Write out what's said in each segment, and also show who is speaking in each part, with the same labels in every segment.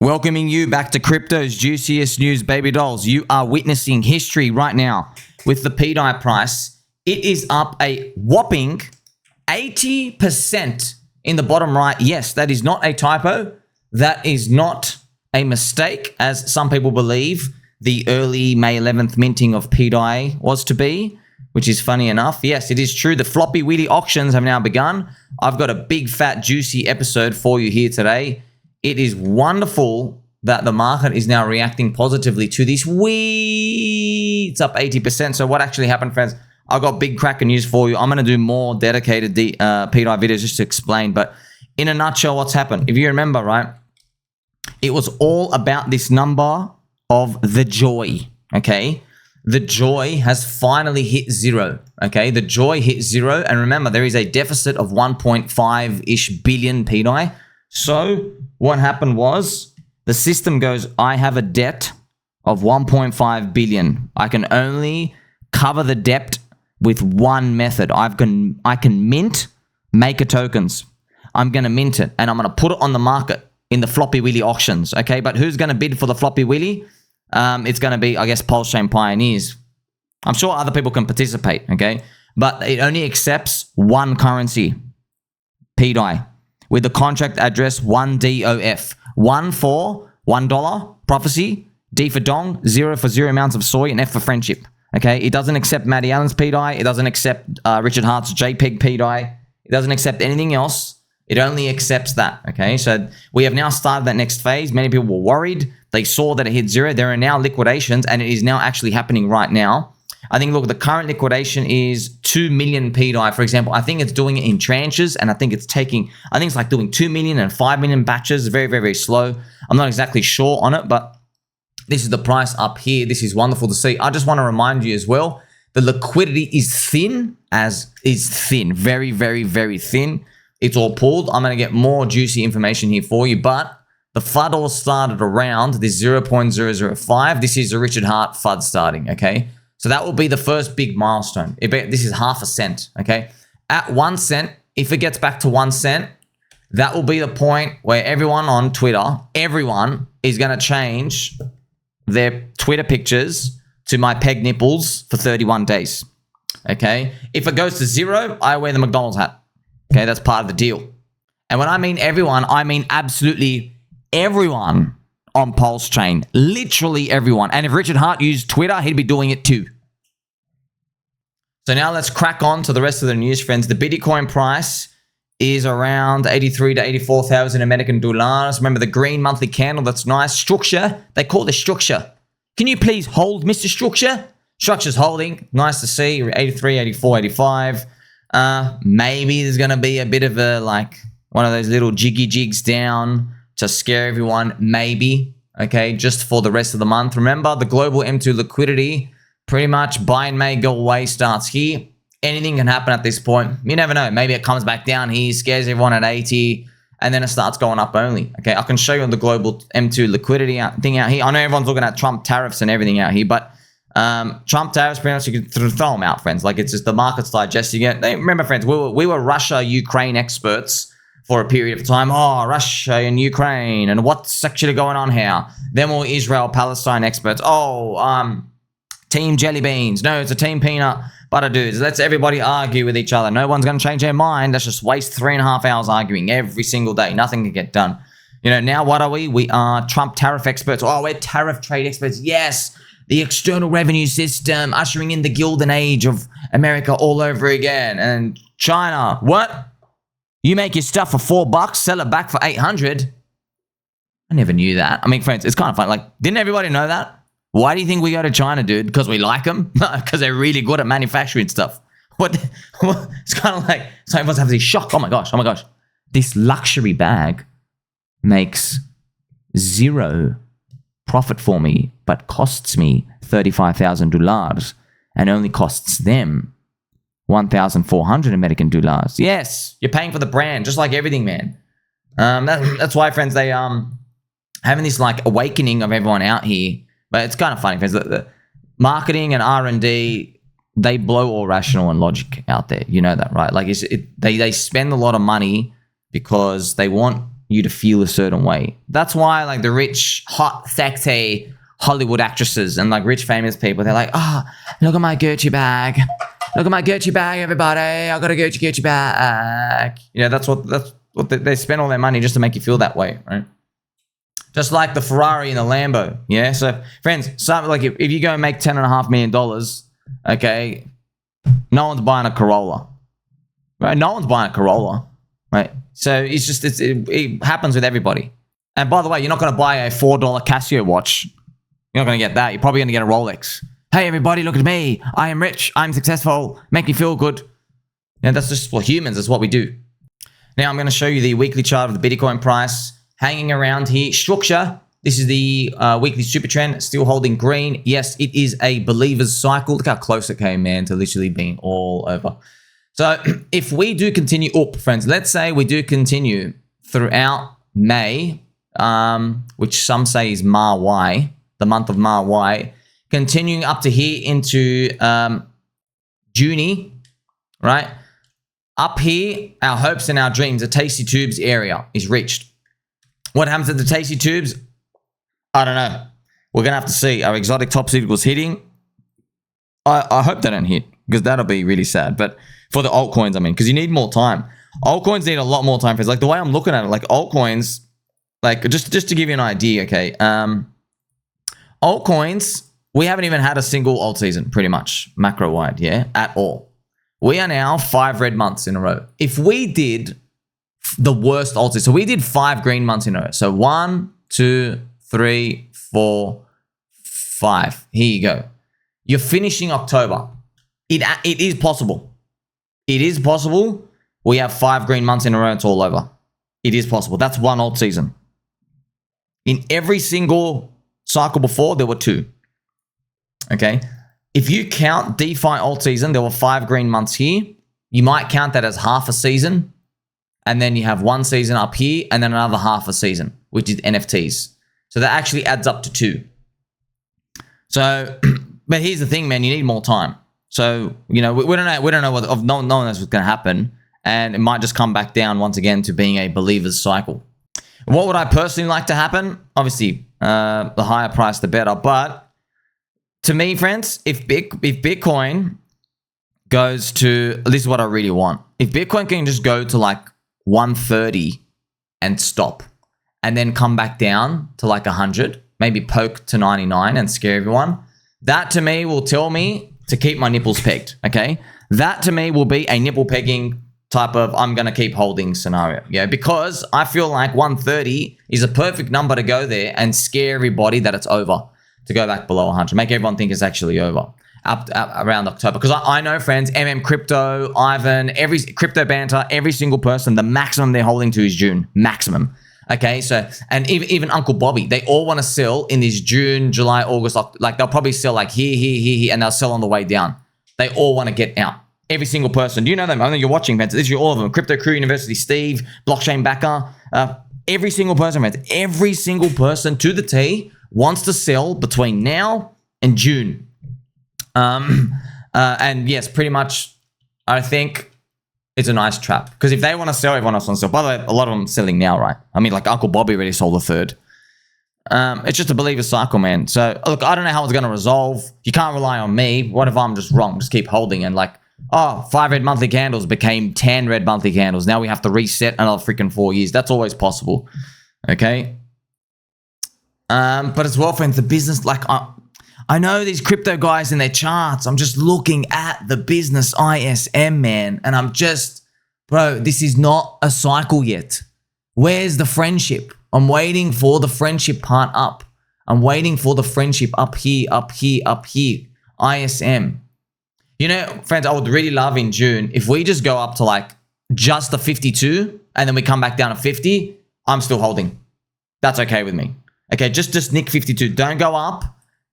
Speaker 1: Welcoming you back to crypto's juiciest news, baby dolls. You are witnessing history right now with the pDAI price. It is up a whopping 80% in the bottom right. Yes, that is not a typo. That is not a mistake, as some people believe the early May 11th minting of pDAI was to be, which is funny enough. Yes, it is true. The Floppy Willy auctions have now begun. I've got a big, fat, juicy episode for you here today. It is wonderful that the market is now reacting positively to this. It's up 80%. So what actually happened, friends? I've got big cracking news for you. I'm going to do more dedicated pDAI videos just to explain. But in a nutshell, what's happened? If you remember, right, it was all about this number of the joy, okay? The joy has finally hit zero, okay? The joy hit zero. And remember, there is a deficit of 1.5-ish billion pDAI. So what happened was the system goes, I have a debt of 1.5 billion. I can only cover the debt with one method. I can mint maker tokens. I'm going to mint it and I'm going to put it on the market in the Floppy Willy auctions. Okay, but who's going to bid for the Floppy Willy? It's going to be, I guess, PulseChain pioneers. I'm sure other people can participate. Okay, but it only accepts one currency, pDAI, with the contract address 1DOF. 1 for $1 prophecy, D for dong, 0 for 0 amounts of soy, and F for friendship. Okay, it doesn't accept Matty Allen's pDAI. It doesn't accept Richard Hart's JPEG pDAI. It doesn't accept anything else. It only accepts that. Okay, so we have now started that next phase. Many people were worried. They saw that it hit zero. There are now liquidations, and it is now actually happening right now. I think, look, the current liquidation is 2 million pDAI, for example. I think it's doing it in tranches, and I think it's like doing 2 million and 5 million batches. Very, very, very slow. I'm not exactly sure on it, but this is the price up here. This is wonderful to see. I just want to remind you as well, the liquidity is thin, very, very, very thin. It's all pulled. I'm going to get more juicy information here for you, but the FUD all started around this 0.005. This is the Richard Hart FUD starting, okay? So that will be the first big milestone. This is half a cent, okay? At 1 cent, if it gets back to 1 cent, that will be the point where everyone on Twitter, everyone is going to change their Twitter pictures to my peg nipples for 31 days, okay? If it goes to 0, I wear the McDonald's hat, okay? That's part of the deal. And when I mean everyone, I mean absolutely everyone on PulseChain, literally everyone. And if Richard Hart used Twitter, he'd be doing it too. So now let's crack on to the rest of the news, friends. The Bitcoin price is around 83 to 84,000 American dollars. Remember the green monthly candle? That's nice. Structure, they call it structure. Can you please hold, Mr. Structure? Structure's holding. Nice to see. 83, 84, 85. Maybe there's going to be a bit of a, like, one of those little jiggy jigs down to scare everyone, maybe, okay, just for the rest of the month. Remember, the global M2 liquidity, pretty much buy and may go away starts here. Anything can happen at this point. You never know. Maybe it comes back down here, scares everyone at 80, and then it starts going up only. Okay, I can show you the global M2 liquidity thing out here. I know everyone's looking at Trump tariffs and everything out here, but Trump tariffs, pretty much you can throw them out, friends. Like, it's just the market's digesting it. Remember, friends, we were Russia-Ukraine experts for a period of time. Oh, Russia and Ukraine, and what's actually going on here? Then we're Israel-Palestine experts. Oh, team jelly beans. No, it's a team peanut butter dudes. Let's everybody argue with each other. No one's going to change their mind. Let's just waste 3.5 hours arguing every single day. Nothing can get done. You know, now what are we? We are Trump tariff experts. Oh, we're tariff trade experts. Yes, the external revenue system, ushering in the golden age of America all over again. And China, what? You make your stuff for $4, sell it back for 800. I never knew that. I mean, friends, it's kind of fun. Like, didn't everybody know that? Why do you think we go to China, dude? Because we like them? Because they're really good at manufacturing stuff. What? It's kind of like, so everyone's having this shock. Oh my gosh. This luxury bag makes 0 profit for me, but costs me $35,000 and only costs them 1,400 American dollars. Yes, you're paying for the brand, just like everything, man. That's why, friends, they having this like awakening of everyone out here. But it's kind of funny, friends. The marketing and R&D, they blow all rational and logic out there. You know that, right? Like, they spend a lot of money because they want you to feel a certain way. That's why like the rich, hot, sexy Hollywood actresses and like rich famous people, they're like, oh, look at my Gucci bag. Look at my Gucci bag, everybody. I got a Gucci bag. You know, that's what they spend all their money just to make you feel that way, right? Just like the Ferrari and the Lambo. Yeah. So friends, like if you go and make $10.5 million, okay, no one's buying a Corolla, right? No one's buying a Corolla, right? So it's just, it happens with everybody. And by the way, you're not going to buy a $4 Casio watch. You're not going to get that. You're probably going to get a Rolex. Hey, everybody, look at me. I am rich. I'm successful. Make me feel good. And that's just for humans. That's what we do. Now, I'm going to show you the weekly chart of the Bitcoin price hanging around here. Structure. This is the weekly super trend. Still holding green. Yes, it is a believer's cycle. Look how close it came, man, to literally being all over. So if we do continue up, friends, let's say we do continue throughout May, which some say is Ma-Y, the month of Ma-Y, continuing up to here into June, right? Up here, our hopes and our dreams, the Tasty Tubes area is reached. What happens at the Tasty Tubes? I don't know. We're going to have to see. Our exotic top cyclicals hitting. I hope they don't hit because that'll be really sad. But for the altcoins, I mean, because you need more time. Altcoins need a lot more time. Like the way I'm looking at it, like altcoins, like just to give you an idea, okay? Altcoins, we haven't even had a single alt season, pretty much, macro-wide, yeah, at all. We are now 5 red months in a row. If we did the worst alt season, so we did 5 green months in a row. So 1, 2, 3, 4, 5. Here you go. You're finishing October. It is possible. It is possible. We have 5 green months in a row. It's all over. It is possible. That's one alt season. In every single cycle before, there were 2. Okay. If you count DeFi alt season, there were 5 green months here. You might count that as half a season. And then you have 1 season up here and then another half a season, which is NFTs. So that actually adds up to 2. So, but here's the thing, man, you need more time. So, you know, we don't know what, no one knows what's going to happen. And it might just come back down once again to being a believer's cycle. What would I personally like to happen? Obviously, the higher price, the better. But to me, friends, if Bitcoin goes to, this is what I really want. If Bitcoin can just go to like 130 and stop and then come back down to like 100, maybe poke to 99 and scare everyone, that to me will tell me to keep my nipples pegged, okay? That to me will be a nipple pegging type of I'm going to keep holding scenario, yeah? Because I feel like 130 is a perfect number to go there and scare everybody that it's over, to go back below 100, make everyone think it's actually over. Up around October. Because I know, friends, Crypto, Ivan, every Crypto Banter, every single person, the maximum they're holding to is June. Maximum. Okay, so, and even Uncle Bobby, they all want to sell in this June, July, August, like they'll probably sell like here, and they'll sell on the way down. They all want to get out. Every single person. Do you know them? I know you're watching, friends. This is all of them. Crypto Crew University, Steve, Blockchain Backer, every single person, friends. Every single person to the T wants to sell between now and June. And yes, pretty much, I think it's a nice trap because if they want to sell, everyone else wants to sell. By the way, a lot of them selling now, right? I mean, like Uncle Bobby already sold a third. It's just a believer cycle, man. So look, I don't know how it's going to resolve. You can't rely on me. What if I'm just wrong? Just keep holding and like, oh, 5 red monthly candles became 10 red monthly candles. Now we have to reset another freaking 4 years. That's always possible. Okay. But as well, friends, the business, like, I know these crypto guys in their charts. I'm just looking at the business ISM, man. And I'm just, bro, this is not a cycle yet. Where's the friendship? I'm waiting for the friendship part up. I'm waiting for the friendship up here, up here, up here. ISM. You know, friends, I would really love in June if we just go up to like just the 52 and then we come back down to 50. I'm still holding. That's okay with me. Okay, just nick 52. Don't go up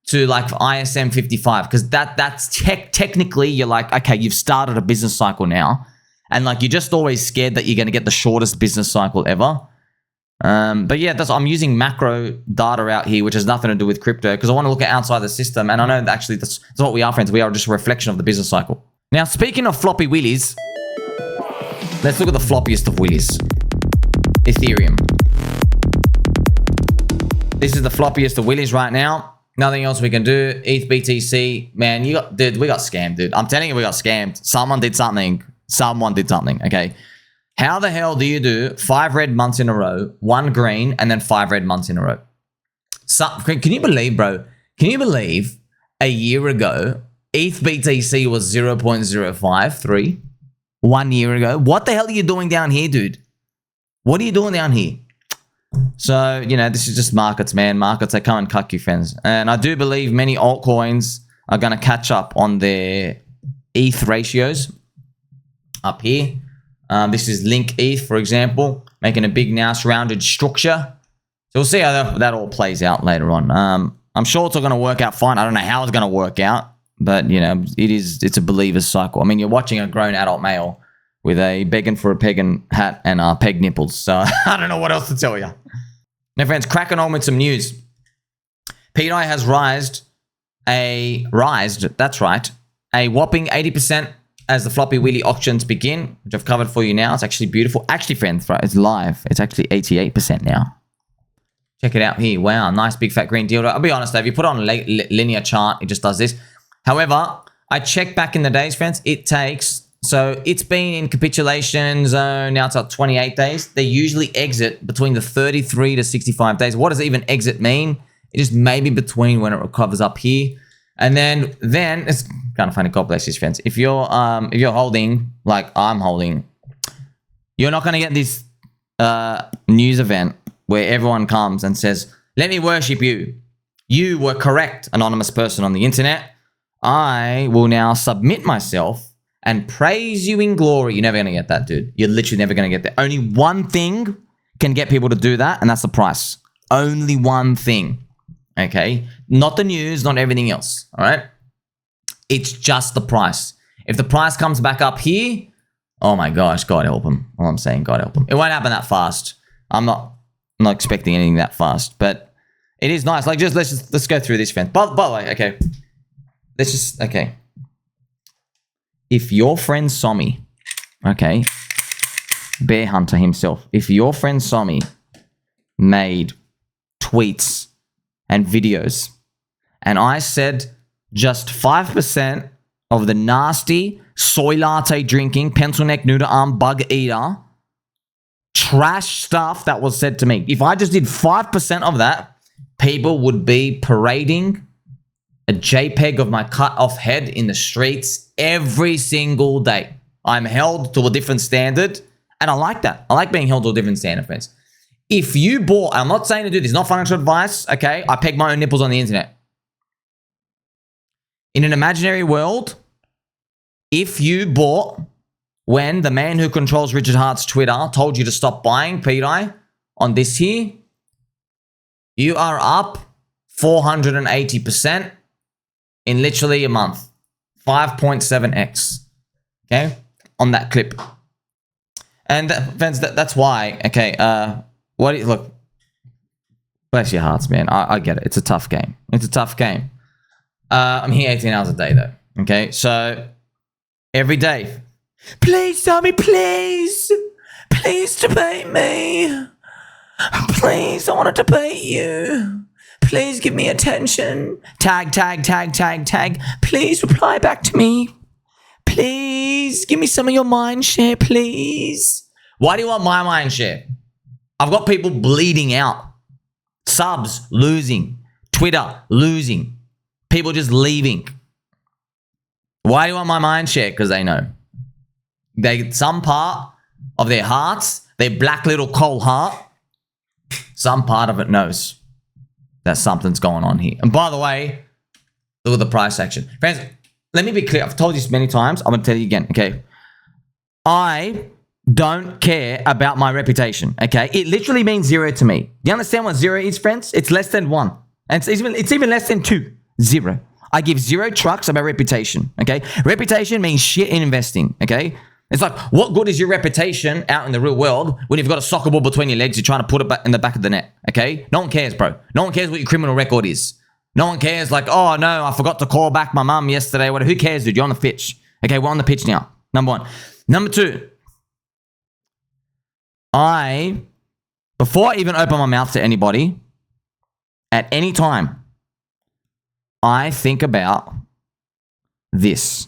Speaker 1: to like ISM 55 because that's technically you're like, okay, you've started a business cycle now. And like you're just always scared that you're going to get the shortest business cycle ever. But yeah, I'm using macro data out here, which has nothing to do with crypto because I want to look at outside the system. And I know that actually that's what we are, friends. We are just a reflection of the business cycle. Now, speaking of floppy willies, let's look at the floppiest of willies. Ethereum. This is the floppiest of Willys right now. Nothing else we can do. ETH BTC, man, we got scammed, dude. I'm telling you, we got scammed. Someone did something. Okay. How the hell do you do 5 red months in a row, 1 green, and then 5 red months in a row? So, can you believe, bro? Can you believe a year ago, ETH BTC was 0.053? 1 year ago. What the hell are you doing down here, dude? What are you doing down here? So, you know, this is just markets, man. Markets, they come and cuck you, friends. And I do believe many altcoins are going to catch up on their ETH ratios up here. This is Link ETH, for example, making a big, nice, rounded structure. So we'll see how that all plays out later on. I'm sure it's all going to work out fine. I don't know how it's going to work out, but, you know, it's a believer's cycle. I mean, you're watching a grown adult male with a begging for a pegging hat and peg nipples. So I don't know what else to tell you. Now, friends, cracking on with some news. pDAI has rised, that's right, a whopping 80% as the Floppy Willy auctions begin, which I've covered for you now. It's actually beautiful. Actually, friends, right, it's live. It's actually 88% now. Check it out here. Wow, nice big fat green dildo. I'll be honest though, if you put on a linear chart, it just does this. However, I checked back in the days, friends. It takes... So it's been in capitulation zone. Now it's at 28 days. They usually exit between the 33 to 65 days. What does even exit mean? It is maybe between when it recovers up here. And then it's kind of funny. God bless his friends. If you're holding, like I'm holding, you're not going to get this news event where everyone comes and says, let me worship you. You were correct, anonymous person on the internet. I will now submit myself and praise you in glory. You're never going to get that, dude. You're literally never going to get that. Only one thing can get people to do that, and that's the price. Only one thing, okay? Not the news, not everything else, all right? It's just the price. If the price comes back up here, oh my gosh, God help him. All I'm saying, God help him. It won't happen that fast. I'm not expecting anything that fast, but it is nice. Like, let's go through this, friend. By the way, okay. Okay. If your friend Sommi, okay, Bear Hunter himself, if your friend Sommi made tweets and videos and I said just 5% of the nasty soy latte drinking, pencil neck noodle arm bug eater, trash stuff that was said to me, if I just did 5% of that, people would be parading a JPEG of my cut off head in the streets every single day. I'm held to a different standard, and I like that. I like being held to a different standard, friends. If you bought, I'm not saying to do this, not financial advice, okay? I peg my own nipples on the internet. In an imaginary world, if you bought when the man who controls Richard Hart's Twitter told you to stop buying pDAI on this here, you are up 480%. In literally a month, 5.7x, okay, on that clip. And friends, that's why, okay, look, bless your hearts, man. I get it. It's a tough game. It's a tough game. I'm here 18 hours a day, though, okay? So, every day, please, Tommy, please debate me. Please, I want to debate you. Please give me attention. Tag. Please reply back to me. Please give me some of your Mindshare, please. Why do you want my Mindshare? I've got people bleeding out. Subs losing. Twitter losing. People just leaving. Why do you want my Mindshare? Because they know. Some part of their hearts, their black little coal heart, some part of it knows that something's going on here. And by the way, look at the price action. Friends, let me be clear. I've told you this many times. I'm going to tell you again, okay? I don't care about my reputation, okay? It literally means 0 to me. Do you understand what 0 is, friends? It's less than 1. And it's even less than 2. 0. I give 0 trucks about reputation, okay? Reputation means shit in investing, okay? It's like, what good is your reputation out in the real world when you've got a soccer ball between your legs, you're trying to put it back in the back of the net, okay? No one cares, bro. No one cares what your criminal record is. No one cares like, oh, no, I forgot to call back my mum yesterday. Who cares, dude? You're on the pitch. Okay, we're on the pitch now. Number 1. Number 2, before I even open my mouth to anybody, at any time, I think about this.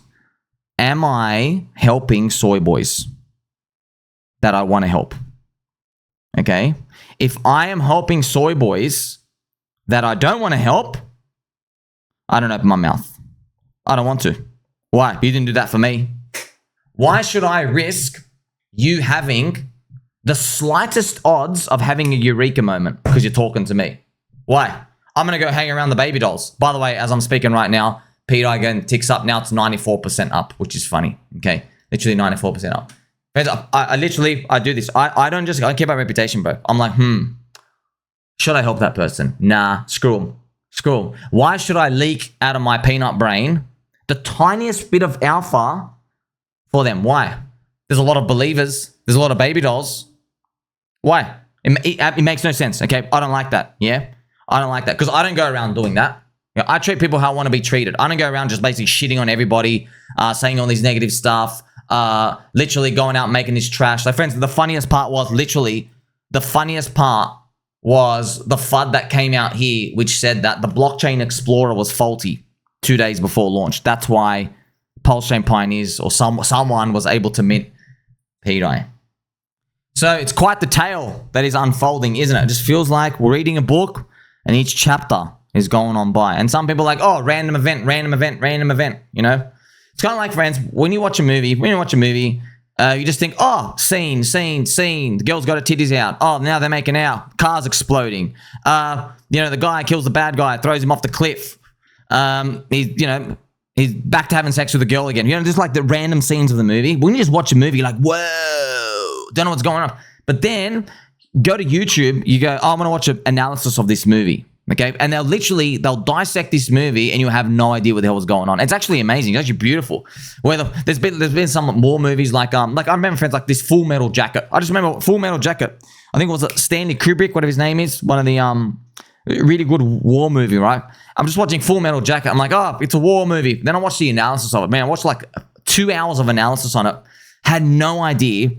Speaker 1: Am I helping soy boys that I want to help? Okay. If I am helping soy boys that I don't want to help, I don't open my mouth. I don't want to. Why? You didn't do that for me. Why should I risk you having the slightest odds of having a eureka moment because you're talking to me? Why? I'm going to go hang around the baby dolls. By the way, as I'm speaking right now, pDAI again ticks up. Now it's 94% up, which is funny. Okay. Literally 94% up. Friends, I do this. I don't care about reputation, bro. I'm like, should I help that person? Nah, screw them. Screw them. Why should I leak out of my peanut brain the tiniest bit of alpha for them? Why? There's a lot of believers. There's a lot of baby dolls. Why? It makes no sense. Okay. I don't like that. Yeah. I don't like that because I don't go around doing that. You know, I treat people how I want to be treated. I don't go around just basically shitting on everybody, saying all these negative stuff, literally going out and making this trash. So friends, the funniest part was the FUD that came out here, which said that the blockchain explorer was faulty 2 days before launch. That's why PulseChain pioneers or someone was able to mint pDAI. So it's quite the tale that is unfolding, isn't it? It just feels like we're reading a book and each chapter is going on by. And some people are like, oh, random event, you know? It's kind of like, friends, when you watch a movie, you just think, oh, scene. The girl's got her titties out. Oh, now they're making out. Cars exploding. The guy kills the bad guy, throws him off the cliff. He's back to having sex with the girl again. Just like the random scenes of the movie. When you just watch a movie, you're like, whoa, don't know what's going on. But then go to YouTube, you go, oh, I'm going to watch an analysis of this movie. Okay. And they'll dissect this movie and you'll have no idea what the hell was going on. It's actually amazing. It's actually beautiful. There's been some more movies like I remember, friends, like this Full Metal Jacket. I just remember Full Metal Jacket. I think it was Stanley Kubrick, whatever his name is. One of the really good war movie, right? I'm just watching Full Metal Jacket. I'm like, oh, it's a war movie. Then I watched the analysis of it. Man, I watched like 2 hours of analysis on it. Had no idea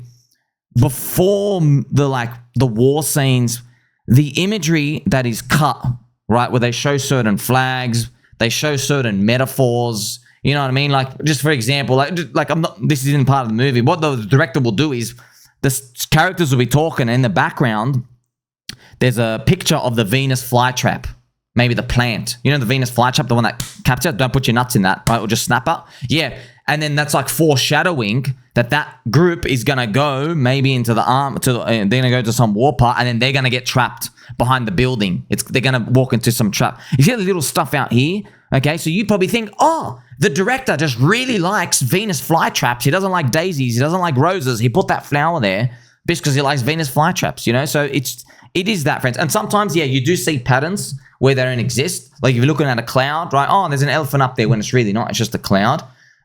Speaker 1: before the war scenes, the imagery that is cut, right, where they show certain flags, they show certain metaphors, you know what I mean? Like, just for example, this isn't part of the movie. What the director will do is the characters will be talking, and in the background, there's a picture of the Venus flytrap, maybe the plant. You know the Venus flytrap, the one that captured? Don't put your nuts in that, right? It'll just snap up. Yeah. And then that's like foreshadowing that group is going to go maybe into the they're going to go to some war part, and then they're going to get trapped behind the building. They're going to walk into some trap. You see the little stuff out here? Okay, so you probably think, oh, the director just really likes Venus flytraps. He doesn't like daisies. He doesn't like roses. He put that flower there just because he likes Venus flytraps, you know? So it is that, friends. And sometimes, yeah, you do see patterns where they don't exist. Like if you're looking at a cloud, right? Oh, there's an elephant up there when it's really not. It's just a cloud.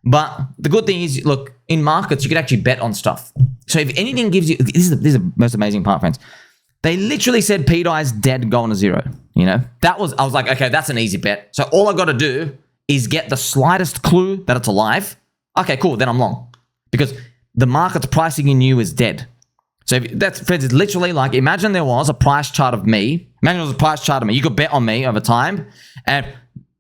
Speaker 1: But the good thing is, look, in markets, you could actually bet on stuff. So if anything gives you, this is the most amazing part, friends. They literally said pDAI is dead, going to zero. You know, I was like, okay, that's an easy bet. So all I got to do is get the slightest clue that it's alive. Okay, cool. Then I'm long because the market's pricing in you is dead. So friends, it's literally like, imagine there was a price chart of me. Imagine there was a price chart of me. You could bet on me over time, and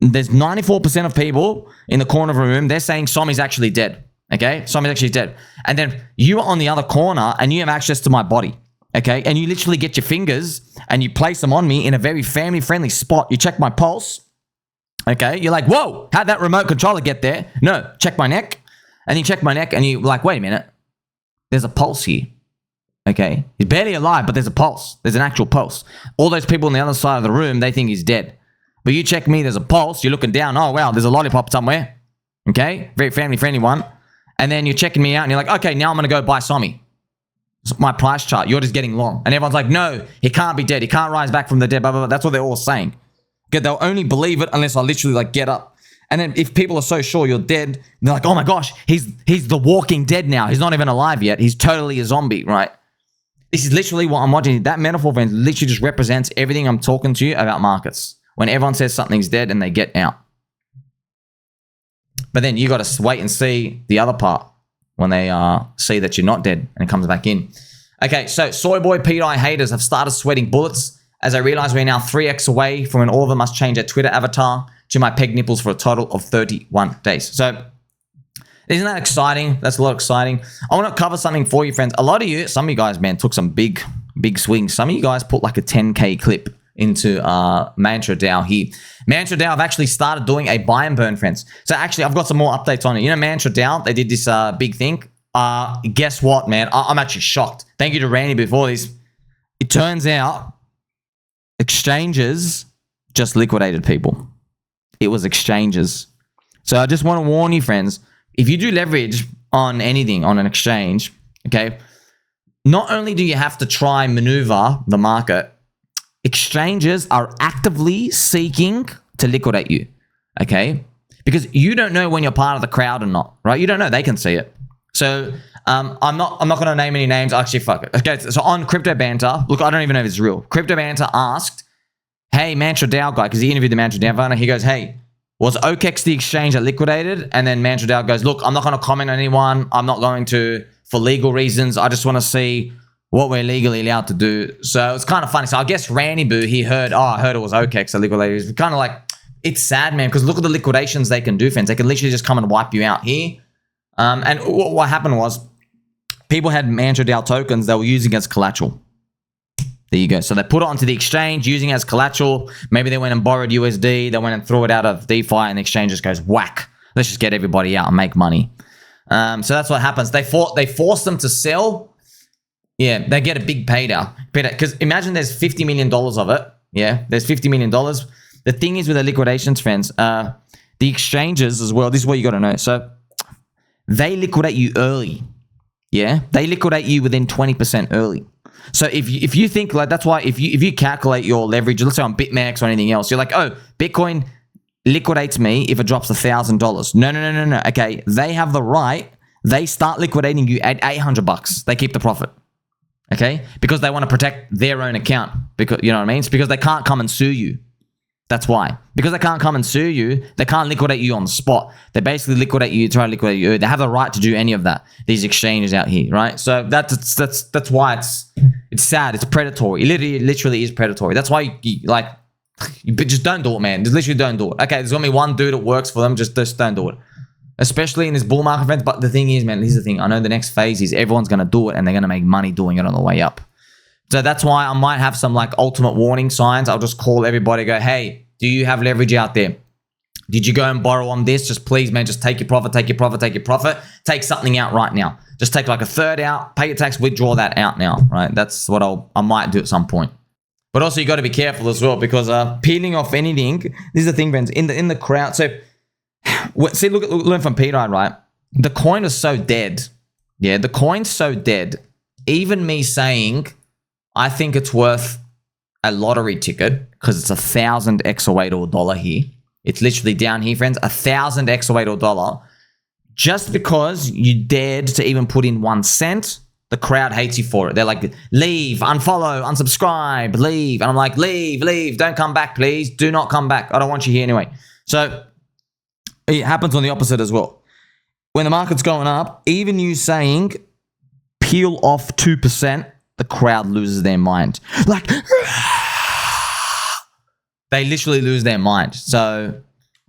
Speaker 1: there's 94% of people in the corner of a room. They're saying Sommi's actually dead. Okay, Sommi's actually dead. And then you are on the other corner and you have access to my body. Okay, and you literally get your fingers and you place them on me in a very family-friendly spot. You check my pulse. Okay, you're like, whoa, how'd that remote controller get there? No, check my neck. And you check my neck and you're like, wait a minute. There's a pulse here. Okay, he's barely alive, but there's a pulse. There's an actual pulse. All those people on the other side of the room, they think he's dead. But you check me, there's a pulse. You're looking down. Oh, wow, there's a lollipop somewhere. Okay, very family-friendly one. And then you're checking me out and you're like, okay, now I'm going to go buy Sommi. It's my price chart. You're just getting long. And everyone's like, no, he can't be dead. He can't rise back from the dead. Blah, blah, blah. That's what they're all saying. Okay, they'll only believe it unless I literally like get up. And then if people are so sure you're dead, they're like, oh my gosh, he's the walking dead now. He's not even alive yet. He's totally a zombie, right? This is literally what I'm watching. That metaphor, friends, literally just represents everything I'm talking to you about markets. When everyone says something's dead and they get out. But then you got to wait and see the other part when they see that you're not dead and it comes back in. Okay, so soy boy pDAI haters have started sweating bullets as I realize we're now 3x away from when all of them must change their Twitter avatar to my peg nipples for a total of 31 days. So isn't that exciting? That's a lot exciting. I want to cover something for you, friends. A lot of you, some of you guys, man, took some big swings. Some of you guys put like a 10K clip into Mantra DAO here. Mantra DAO, I've actually started doing a buy and burn, friends. So actually, I've got some more updates on it. You know, Mantra DAO, they did this big thing. Guess what, man? I'm actually shocked. Thank you to Randy before this. It turns out exchanges just liquidated people. It was exchanges. So I just want to warn you, friends, if you do leverage on anything on an exchange, okay, not only do you have to try maneuver the market, exchanges are actively seeking to liquidate you, okay? Because you don't know when you're part of the crowd or not, right? You don't know. They can see it. So I'm not going to name any names. Actually, fuck it. Okay, so on Crypto Banter, look, I don't even know if it's real. Crypto Banter asked, hey, Mantra DAO guy, because he interviewed the Mantra DAO guy, he goes, hey, was OKEX the exchange that liquidated? And then Mantra DAO goes, look, I'm not going to comment on anyone. I'm not going to for legal reasons. I just want to see what we're legally allowed to do. So it's kind of funny. So I guess Randy Boo, he heard, I heard it was OKEX that liquidated. It's kind of like, it's sad, man, because look at the liquidations they can do, friends. They can literally just come and wipe you out here. And what happened was people had Mantra DAO tokens they were using as collateral. There you go. So they put it onto the exchange using it as collateral. Maybe they went and borrowed USD. They went and threw it out of DeFi and the exchange just goes whack. Let's just get everybody out and make money. So that's what happens. They force them to sell. Yeah, they get a big payout. Because imagine there's $50 million of it. Yeah, there's $50 million. The thing is with the liquidations, friends, the exchanges as well, this is what you got to know. So they liquidate you early. Yeah, they liquidate you within 20% early. So if you think like, that's why if you calculate your leverage, let's say on BitMEX or anything else, you're like, oh, Bitcoin liquidates me if it drops $1,000. No. Okay, they have the right. They start liquidating you at $800. They keep the profit. Okay, because they want to protect their own account. Because you know what I mean. It's because they can't come and sue you. That's why. Because they can't come and sue you, they can't liquidate you on the spot. They basically liquidate you, try to liquidate you. They have the right to do any of that. These exchanges out here, right? So that's why it's sad. It's predatory. It literally is predatory. That's why you just don't do it, man. Just literally don't do it. Okay, there's gonna be one dude that works for them. Just don't do it. Especially in this bull market, friends. But the thing is, man, here's the thing. I know the next phase is everyone's gonna do it and they're gonna make money doing it on the way up. So that's why I might have some like ultimate warning signs. I'll just call everybody, go, hey, do you have leverage out there? Did you go and borrow on this? Just please, man, just take your profit, take your profit, take your profit. Take something out right now. Just take like a third out, pay your tax, withdraw that out now, right? That's what I might do at some point. But also you got to be careful as well because peeling off anything, this is the thing, friends, in the crowd. So see, learn from pDAI, right? The coin is so dead. Yeah, the coin's so dead. Even me saying, I think it's worth a lottery ticket because it's 1,000 XOA to $1 here. It's literally down here, friends, 1,000 XOA to $1. Just because you dared to even put in 1 cent, the crowd hates you for it. They're like, leave, unfollow, unsubscribe, leave. And I'm like, leave, don't come back, please. Do not come back. I don't want you here anyway. So it happens on the opposite as well. When the market's going up, even you saying peel off 2%, the crowd loses their mind. Like, they literally lose their mind. So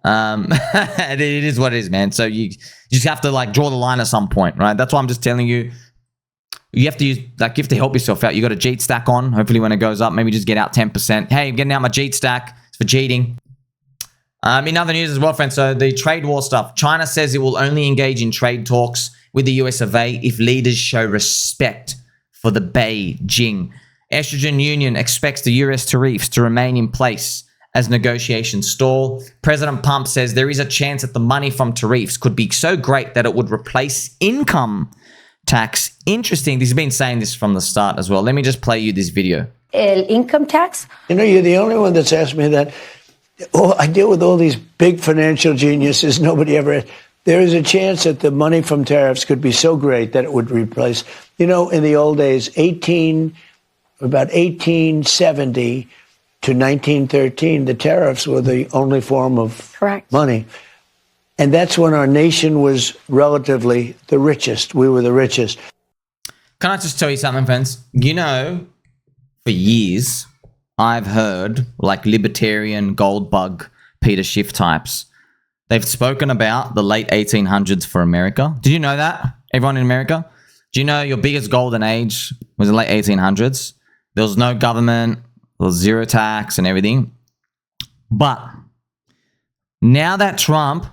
Speaker 1: it is what it is, man. So you just have to like draw the line at some point, right? That's why I'm just telling you, you have to use, like, you have to help yourself out. You got a Jeet stack on. Hopefully when it goes up, maybe just get out 10%. Hey, I'm getting out my Jeet stack. It's for cheating. In other news as well, friends, so the trade war stuff. China says it will only engage in trade talks with the US of A if leaders show respect for the Beijing. Estrogen Union expects the US tariffs to remain in place as negotiations stall. President Pump says there is a chance that the money from tariffs could be so great that it would replace income tax. Interesting. He's been saying this from the start as well. Let me just play you this video.
Speaker 2: Income tax?
Speaker 3: You know, you're the only one that's asked me that. Oh, I deal with all these big financial geniuses. Nobody ever. There is a chance that the money from tariffs could be so great that it would replace. You know, in the old days, about 1870 to 1913, the tariffs were the only form of
Speaker 2: Correct.
Speaker 3: Money. And that's when our nation was relatively the richest. We were the richest.
Speaker 1: Can I just tell you something, friends? You know, for years, I've heard, like libertarian gold bug Peter Schiff types, they've spoken about the late 1800s for America. Did you know that? Everyone in America? Do you know your biggest golden age was the late 1800s? There was no government, there was zero tax and everything. But now that Trump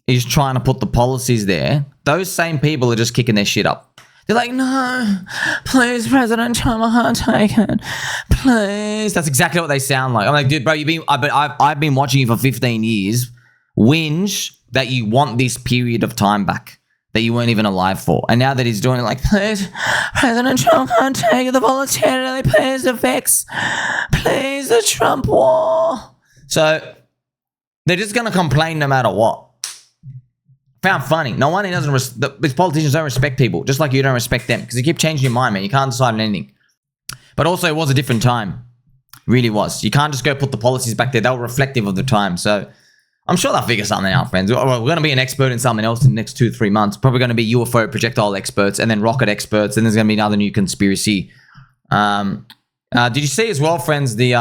Speaker 1: is trying to put the policies there, those same people are just kicking their shit up. They're like, no, please, President Trump, I can't take it. Please. That's exactly what they sound like. I'm like, dude, bro, I've been watching you for 15 years. Whinge that you want this period of time back that you weren't even alive for. And now that he's doing it, like, please, President Trump, can't take the volatility, please, the VIX, please, the Trump war. So they're just going to complain no matter what. Found funny. No one doesn't. These politicians don't respect people, just like you don't respect them, because you keep changing your mind, man. You can't decide on anything. But also, it was a different time. It really was. You can't just go put the policies back there. They were reflective of the time. So I'm sure they'll figure something out, friends. We're going to be an expert in something else in the next 2-3 months. Probably going to be UFO projectile experts, and then rocket experts, and there's going to be another new conspiracy. Did you see as well, friends, the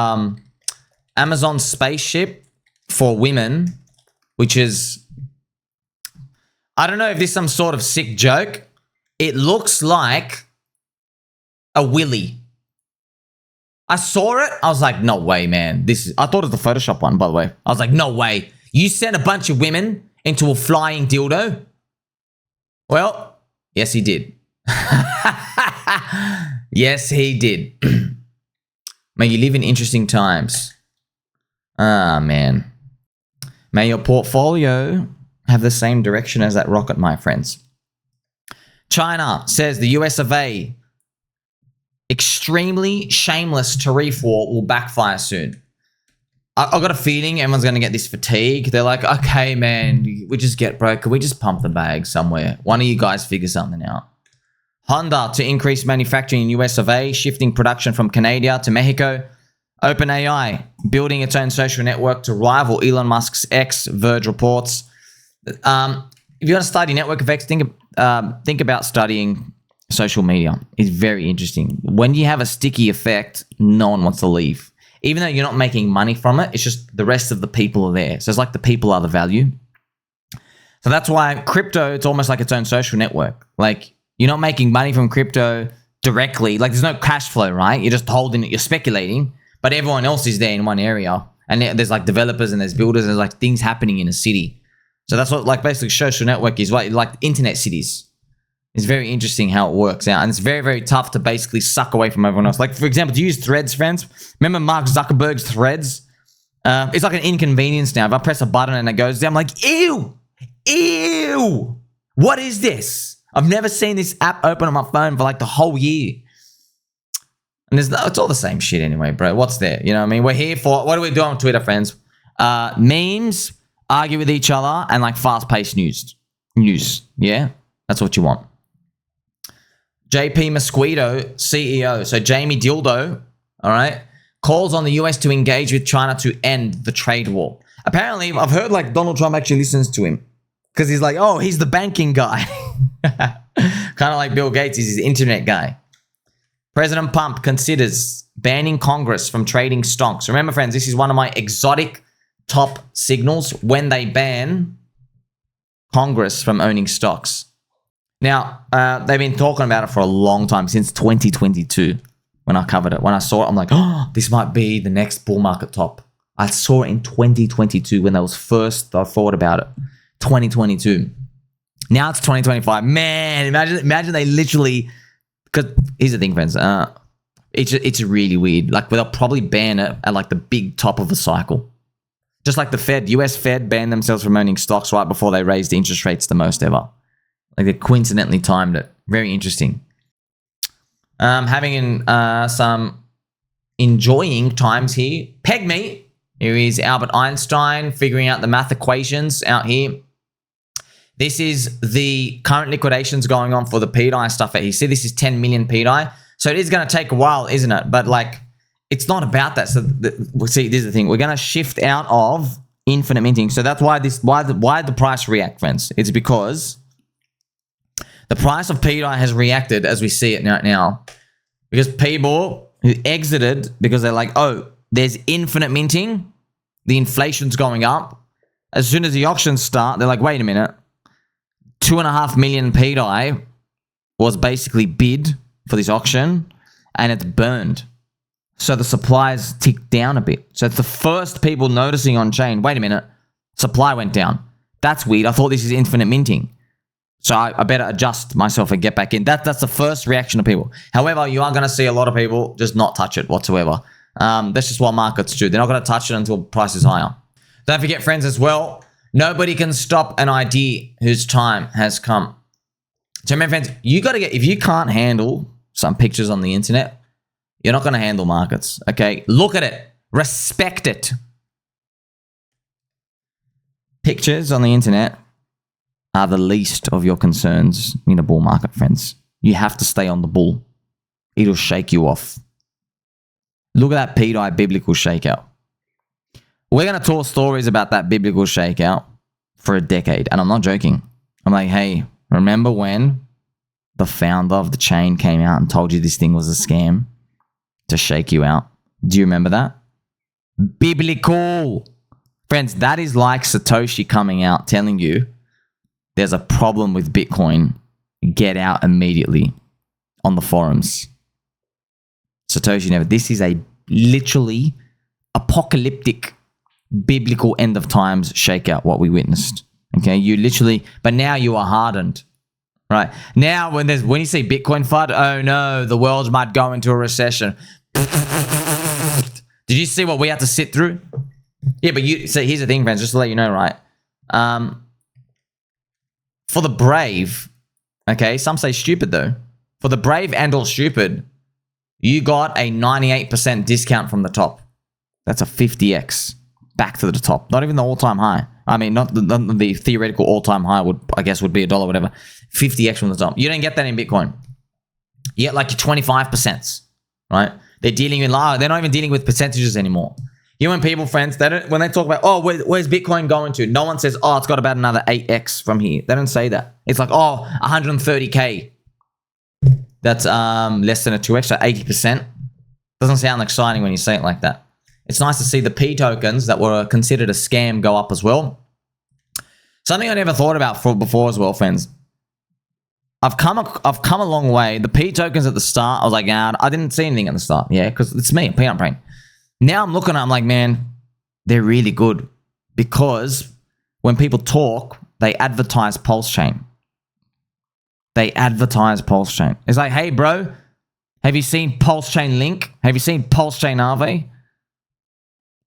Speaker 1: Amazon spaceship for women, which is, I don't know if this is some sort of sick joke. It looks like a Willy. I saw it. I was like, no way, man. I thought it was the Photoshop one, by the way. I was like, no way. You sent a bunch of women into a flying dildo? Well, yes, he did. Yes, he did. May you live in interesting times. Ah, man. May your portfolio have the same direction as that rocket, my friends. China says the US of A extremely shameless tariff war will backfire soon. I've got a feeling everyone's going to get this fatigue. They're like, okay, man, we just get broke. Can we just pump the bag somewhere? One of you guys figure something out. Honda to increase manufacturing in US of A, shifting production from Canada to Mexico. OpenAI building its own social network to rival Elon Musk's X, Verge reports. If you want to study network effects, think about studying social media. It's very interesting. When you have a sticky effect, no one wants to leave. Even though you're not making money from it, it's just the rest of the people are there. So it's like the people are the value. So that's why crypto, it's almost like its own social network. Like, you're not making money from crypto directly. Like, there's no cash flow, right? You're just holding it, you're speculating, but everyone else is there in one area. And there's like developers and there's builders and there's like things happening in a city. So that's what like basically social network is, like internet cities. It's very interesting how it works out. And it's very, very tough to basically suck away from everyone else. Like, for example, do you use Threads, friends? Remember Mark Zuckerberg's Threads? It's like an inconvenience now. If I press a button and it goes down, I'm like, ew, what is this? I've never seen this app open on my phone for like the whole year. And it's all the same shit anyway, bro. What's there? You know what I mean? We're here for, what do we do on Twitter, friends? Memes, argue with each other, and like fast-paced news. Yeah? That's what you want. JP Mosquito, CEO, so Jamie Dildo, all right, calls on the US to engage with China to end the trade war. Apparently, I've heard like Donald Trump actually listens to him because he's like, oh, he's the banking guy. Kind of like Bill Gates, he's his internet guy. President Pump considers banning Congress from trading stocks. Remember, friends, this is one of my exotic top signals when they ban Congress from owning stocks. Now, they've been talking about it for a long time, since 2022 when I covered it. When I saw it, I'm like, oh, this might be the next bull market top. I saw it in 2022 when I thought about it. 2022. Now it's 2025. Man, imagine they literally, because here's the thing, friends. It's really weird. Like, they'll probably ban it at like the big top of the cycle. Just like the Fed, US Fed banned themselves from owning stocks right before they raised the interest rates the most ever. Like, they coincidentally timed it. Very interesting. Having some enjoying times here. Peg me. Here is Albert Einstein figuring out the math equations out here. This is the current liquidations going on for the pDAI stuff that he said. This is 10 million pDAI. So it is going to take a while, isn't it? But like, it's not about that. So see, this is the thing. We're going to shift out of infinite minting. So that's why the price react, friends. It's because the price of pDAI has reacted as we see it now. Because people who exited because they're like, oh, there's infinite minting. The inflation's going up. As soon as the auctions start, they're like, wait a minute. 2.5 million pDAI was basically bid for this auction and it's burned. So the supplies ticked down a bit. So it's the first people noticing on chain, wait a minute, supply went down. That's weird. I thought this is infinite minting. So I better adjust myself and get back in. That's the first reaction of people. However, you are going to see a lot of people just not touch it whatsoever. That's just what markets do. They're not going to touch it until price is higher. Don't forget, friends, as well, nobody can stop an idea whose time has come. So, my friends, you got to get, if you can't handle some pictures on the internet, you're not going to handle markets, okay? Look at it. Respect it. Pictures on the internet are the least of your concerns in a bull market, friends. You have to stay on the bull. It'll shake you off. Look at that pDAI biblical shakeout. We're going to talk stories about that biblical shakeout for a decade. And I'm not joking. I'm like, hey, remember when the founder of the chain came out and told you this thing was a scam to shake you out? Do you remember that? Biblical. Friends, that is like Satoshi coming out telling you there's a problem with Bitcoin. Get out immediately on the forums. Satoshi never. This is a literally apocalyptic biblical end of times shakeout, what we witnessed. Okay, you literally, but now you are hardened. Right. Now when you see Bitcoin FUD, oh no, the world might go into a recession. Did you see what we had to sit through? Yeah, but so here's the thing, friends, just to let you know, right? For the brave, okay, some say stupid though. For the brave and or stupid, you got a 98% discount from the top. That's a 50x back to the top. Not even the all-time high. I mean, not the theoretical all-time high would be $1, whatever. 50x from the top. You don't get that in Bitcoin. You get like your 25%, right? They're not even dealing with percentages anymore. You and people, friends, when they talk about, oh, where's Bitcoin going to? No one says, oh, it's got about another 8x from here. They don't say that. It's like, oh, 130K. That's less than a 2x, so 80%. Doesn't sound exciting when you say it like that. It's nice to see the P tokens that were considered a scam go up as well. Something I never thought about before as well, friends. I've come a long way. The P tokens at the start, I was like, nah, I didn't see anything at the start. Yeah, because it's me, peanut brain. Now I'm looking at it, I'm like, man, they're really good. Because when people talk, they advertise PulseChain. They advertise PulseChain. It's like, hey, bro, have you seen PulseChain Link? Have you seen PulseChain Aave?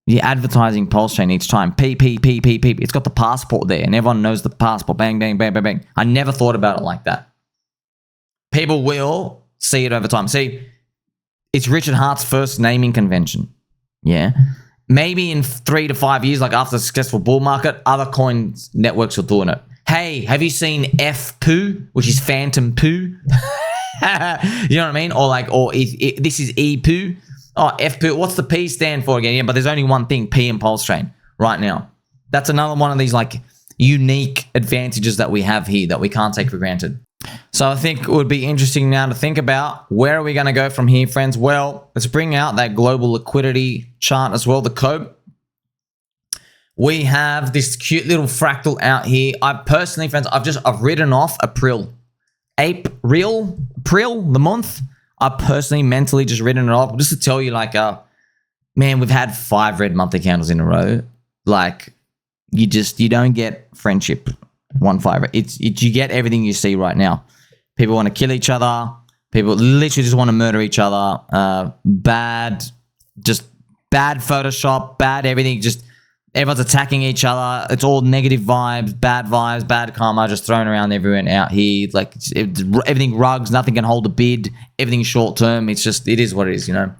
Speaker 1: You're advertising PulseChain each time. P. It's got the passport there, and everyone knows the passport. Bang, bang, bang, bang, bang. I never thought about it like that. People will see it over time. See, it's Richard Hart's first naming convention. Yeah. Maybe in 3 to 5 years, like after a successful bull market, other coins networks are doing it. Hey, have you seen FPOO, which is Phantom Poo? You know what I mean? Or this is EPOO. Oh, FPOO. What's the P stand for again? Yeah, but there's only one thing, P in PulseChain right now. That's another one of these like unique advantages that we have here that we can't take for granted. So I think it would be interesting now to think about where are we going to go from here, friends? Well, let's bring out that global liquidity chart as well, the code. We have this cute little fractal out here. I personally, friends, I've written off April, the month. I personally mentally just written it off just to tell you like, man, we've had 5 red monthly candles in a row. Like you don't get friendship. 1-5. You get everything you see right now. People want to kill each other. People literally just want to murder each other. Bad Photoshop, bad everything. Just everyone's attacking each other. It's all negative vibes, bad karma, just thrown around everywhere and out here. Like everything rugs, nothing can hold a bid. Everything's short term. It is what it is, you know.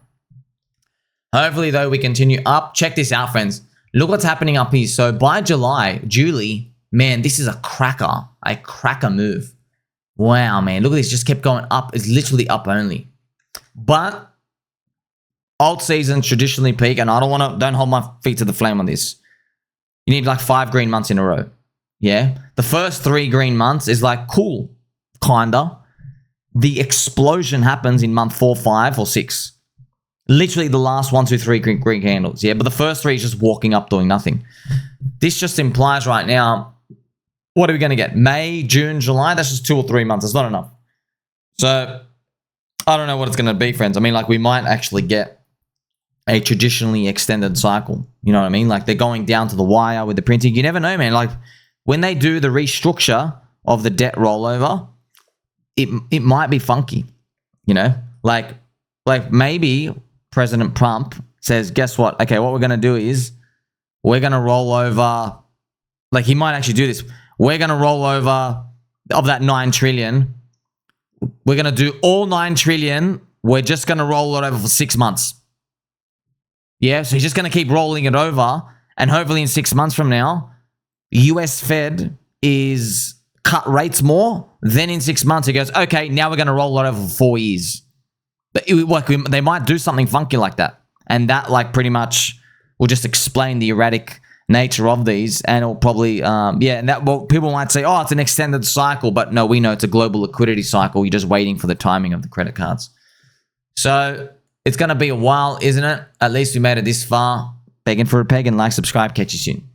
Speaker 1: Hopefully, though, we continue up. Check this out, friends. Look what's happening up here. So by July, man, this is a cracker move. Wow, man, look at this, just kept going up. It's literally up only. But alt seasons traditionally peak, and don't hold my feet to the flame on this. You need like 5 green months in a row. Yeah, the first 3 green months is like cool, kinda. The explosion happens in month 4, 5, or 6. Literally the last 1, 2, 3 green candles. Yeah, but the first 3 is just walking up doing nothing. This just implies right now, what are we going to get? May, June, July? That's just 2 or 3 months. It's not enough. So I don't know what it's going to be, friends. I mean, like, we might actually get a traditionally extended cycle. You know what I mean? Like, they're going down to the wire with the printing. You never know, man. Like, when they do the restructure of the debt rollover, it might be funky, you know? Like maybe President Trump says, guess what? Okay, what we're going to do is we're going to roll over, like, he might actually do this. We're going to roll over of that 9 trillion. We're going to do all 9 trillion. We're just going to roll it over for 6 months. Yeah, so he's just going to keep rolling it over. And hopefully in 6 months from now, US Fed is cut rates more. Then in 6 months, he goes, okay, now we're going to roll it over for 4 years. But they might do something funky like that. And that, like, pretty much will just explain the erratic nature of these. And it'll probably, and that, well, people might say, oh, it's an extended cycle. But no, we know it's a global liquidity cycle. You're just waiting for the timing of the credit cards. So it's going to be a while, isn't it? At least we made it this far. Begging for a peg and like, subscribe. Catch you soon.